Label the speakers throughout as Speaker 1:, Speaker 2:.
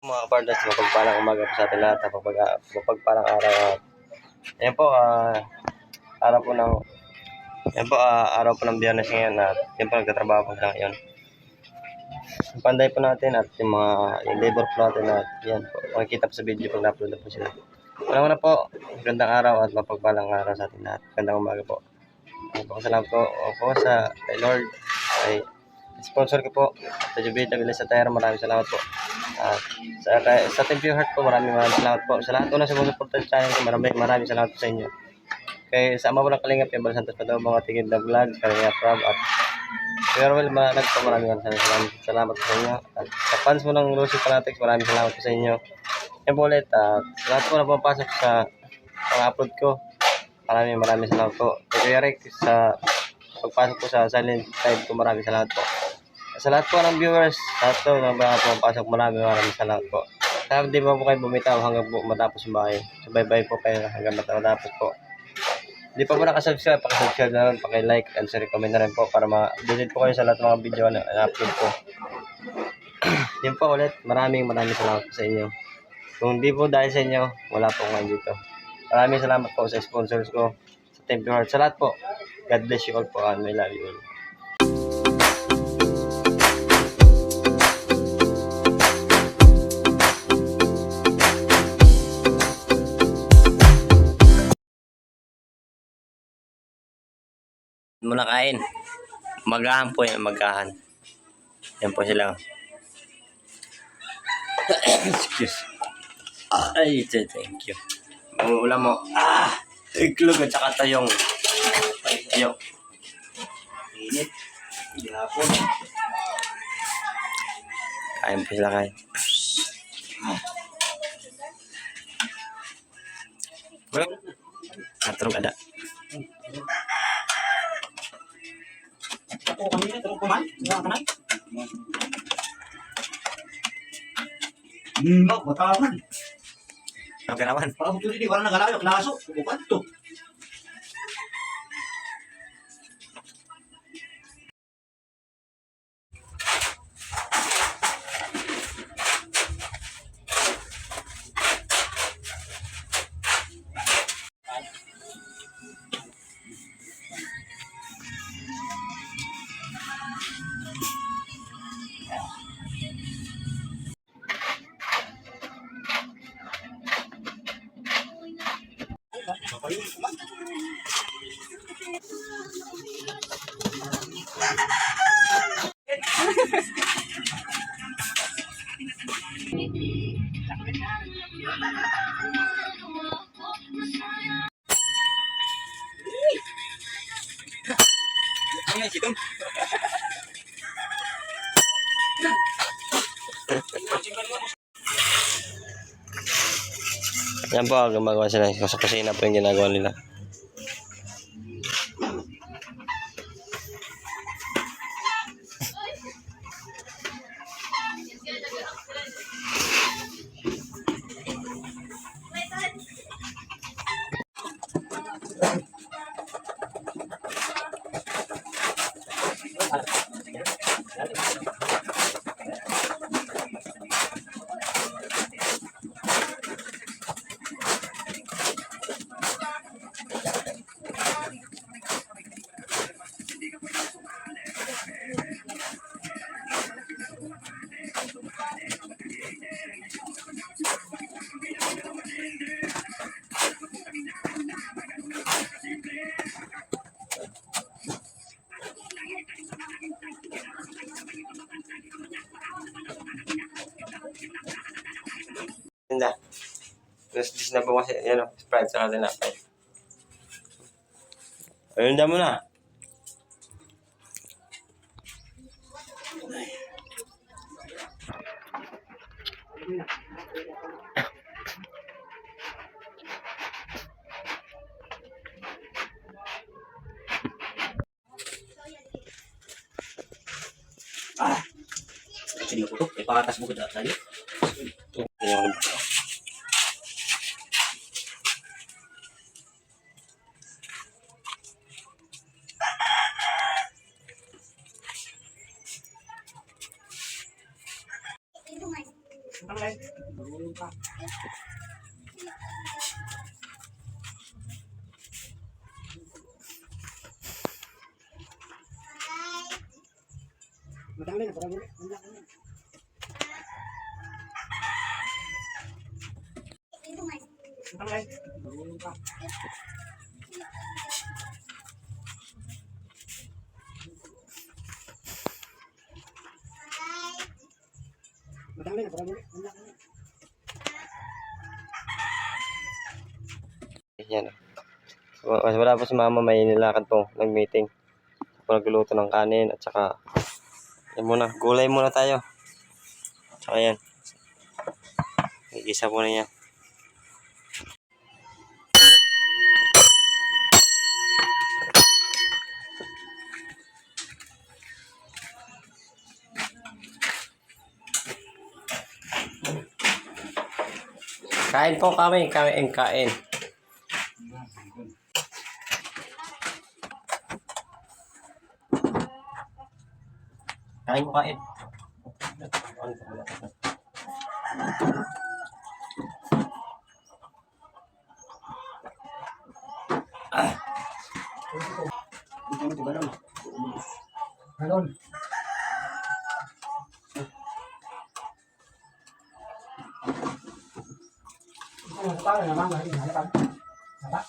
Speaker 1: Mga partners, mapagpalang umaga po sa atin lahat, mapagpalang araw. Ayan po, araw po ng araw po ng Biyernes ngayon at yan po nagtatrabaho po sila ngayon. Panday po natin at yung labor po natin at yan po, makikita po sa video pag na-upload na po sila. Una po, magandang araw at mapagpalang araw sa atin lahat. Magandang umaga po. Salamat po sa kay Lord, ay sponsor ko po, sa Jubita Villasatera, maraming salamat po. At sa Team Pure Heart po, maraming salamat po. Sa lahat po na sumusuporta sa channel ko, maraming salamat po sa inyo. Kaya sa ama po ng Kalingap, Pebal Santos Padaw, mga tigid na vlog, Kalingap Rob, at Farewell Mananag po, maraming salamat po sa inyo. At sa fans mo ng Lucy Fanatics, maraming salamat po sa inyo. Yan po ulit, at lahat po na pumapasok sa pang-upload ko, maraming salamat po. Kaya Rick, sa pagpasok po sa silent side ko, maraming salamat po. Sa lahat po ng viewers, lahat po ng mga pumapasok, maraming salamat po. Sana di ba po kayo bumitaw hanggang matapos yung bahay. So bye-bye po kayo hanggang matapos po. Hindi pa po nakasubscribe, pakisubscribe na rin, pakilike and share, comment na rin po para ma-delete po kayo sa lahat ng mga video na upload po. Yun po ulit, maraming salamat po sa inyo. Kung di po dahil sa inyo, wala po ngayon dito. Maraming salamat po sa sponsors ko, sa Team Pure Heart, sa lahat po. God bless you all po and I love you all. Muna kain. Magahan po yan, magahan. Yan po sila. Excuse. Ay, thank you. Ulam mo. Iklog at saka tayong. Ayaw. Init. Gihapon. Kain po sila kain. Katrog ada.
Speaker 2: Oh, kanina terus kuman, enggak kenal. Enggak, bataman.
Speaker 1: Okay naman.
Speaker 2: Kalau betul di warna nagalayo, klaso, bukan to.
Speaker 1: Ano situ? Yan po, gumagawa sila sa kusina po yung ginagawa nila. Hindi. Tapos na po kasi, yan o, Sprite sa kanila. Ayun na muna.
Speaker 2: Sino ko to? Ipatas mo ko dahil sa'yo.
Speaker 3: Ano
Speaker 1: Yan. Wala po si mama, may nilakad po, nag-meeting. Ako nagluluto ng kanin at saka yan muna, gulay muna tayo. Tsaka yan. Isa po na yan. Kain po kami, kain. Kain po, kain.
Speaker 2: Balon. Para naman mahal na halapan. Saba.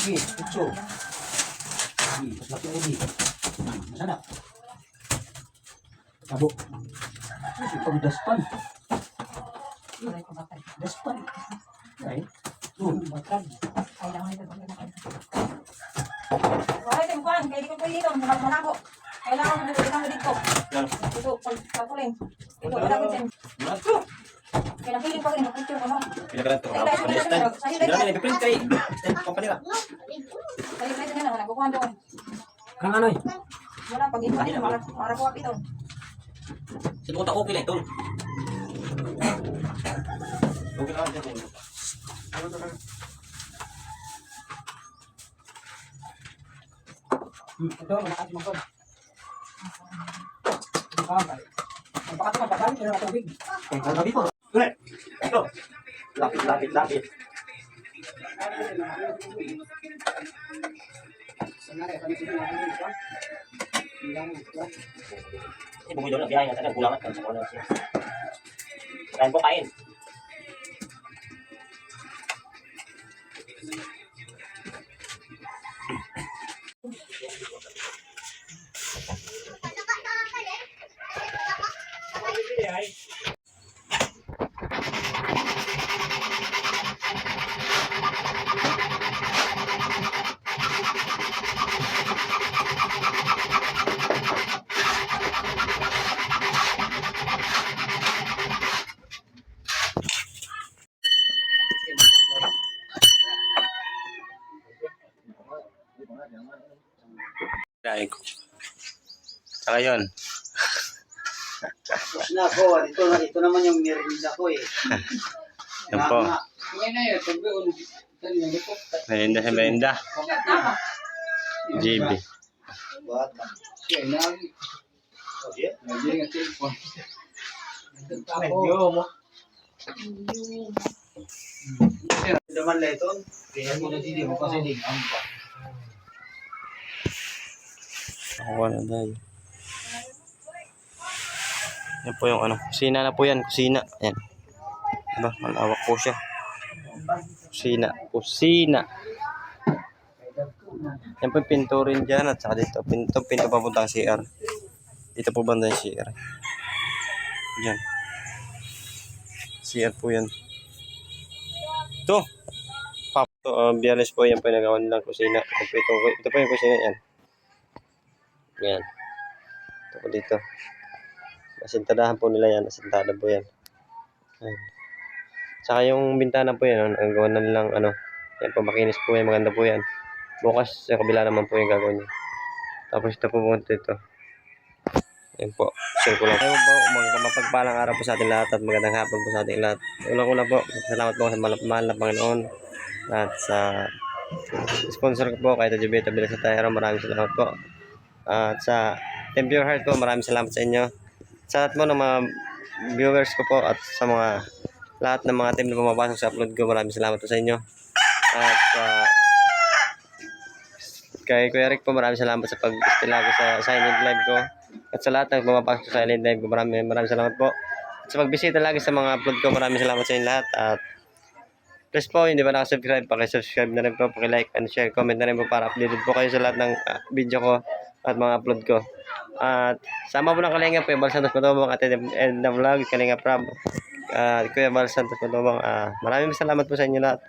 Speaker 2: Sige, putso. Sige, pas laki ini. Masarap. Tabo. Ito pang daspan. Daspan. Ay. Bakal.
Speaker 3: Kailangan ito pag nakain. Okay, tingkuan. Kaya ko po dito. Malabo. Kailangan mo dito. Ito, pagkakuling. Ito, wala ko dyan. Kaya nakiling ko rin. Picture ko mo.
Speaker 1: Pinagalan to. Pinagalan, ipiprint kay company na.
Speaker 3: Kaya ito na lang. Nakukuhan doon.
Speaker 2: Kang ano eh?
Speaker 3: Wala, pag ito dito. Marakuha ito.
Speaker 2: Sinuot ako kila ito.
Speaker 1: Okay lang din.
Speaker 2: Ito, malakas mong Pagpakat ka, pagpakat ka ng tubig. Ang gabi po.
Speaker 1: Ito. Lapit.
Speaker 2: Bumi doon, biyahe natin, nagbulangan ka sa kona siya. Kain po, kain.
Speaker 1: Kain ko. Saka yun.
Speaker 4: Tapos na ako, ito naman yung nirinig ako eh.
Speaker 1: Yan po. Merinda. JB.
Speaker 4: Bata. Naman leton. Kaya mo na dito mo kasi din ang pa.
Speaker 1: Ako na tayo. Yan po yung ano. Kusina na po yan. Kusina. Yan. Diba? Malawak po siya. Kusina. Yan po yung pinto rin dyan at saka dito. Pinto papunta sa CR. Dito po banda yung CR. Yan. CR po yan. Ito. Biyernes po yan po yung nagawa nilang kusina. Ito po yung kusina yan. Yan. Ito po dito. Asintadahan po nila yan. Asintada po yan. Yan. Saka yung bintana po yan. Ang gawa na nilang yan po makinis po yan. Maganda po yan. Bukas sa kabila naman po yung gagawin niya. Tapos ito po punta ito. Yan po. Share ko lang. Ayaw po. Mapagpalang araw po sa ating lahat at magandang hapon po sa ating lahat. Ulang-una po. Salamat po sa mahal na Panginoon. At sa sponsor ko po kay Tadyo Beta Bilas sa Tayaro. Maraming salamat po. At sa Team Pure Heart po. Maraming salamat sa inyo. Sa lahat mo ng mga viewers ko po at sa mga lahat ng mga team na pumapasok sa upload ko. Maraming salamat po sa inyo. At kay Kuya Rick po, maraming salamat sa pag-istila ko sa silent live ko. At sa lahat ng pumapasok sa silent live ko, maraming salamat po. At sa pagbisita lagi sa mga upload ko, maraming salamat sa inyo lahat. At please po, hindi ba nakasubscribe, pakisubscribe na rin po, pakilike and share, comment na rin po para updated po kayo sa lahat ng video ko at mga upload ko. At sama po ng Kalinga po, Bal Santos Matubang at end of vlog, Kalinga Prab. Kuya Bal Santos Matubang, maraming salamat po sa inyo lahat.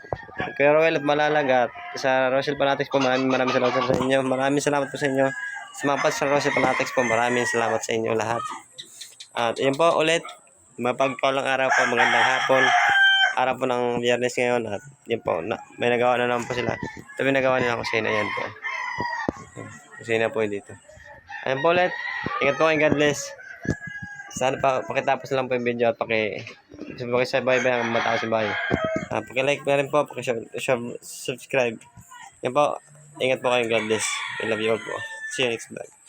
Speaker 1: Kuya Roel at Malalag at sa Rosel Panatics po, maraming salamat po sa inyo. Maraming salamat po sa inyo. Sa mga pads sa Rosel Panatics po, maraming salamat sa inyo lahat. At yun po ulit, mapagpalang araw po, magandang hapon. Araw po ng Biyernes ngayon at yun po, may nagawa na naman po sila. Ito may nagawa nila kusina, yan po. Kusina po dito. Ayun po ulit, ingat po kayo, God bless. Sana pakitapos lang po yung video at pakisabay ang mataas yung bahay. Pakilike na rin po, pakisubscribe. Yan po, ingat po kayo, God bless. I love you all po. See you next vlog.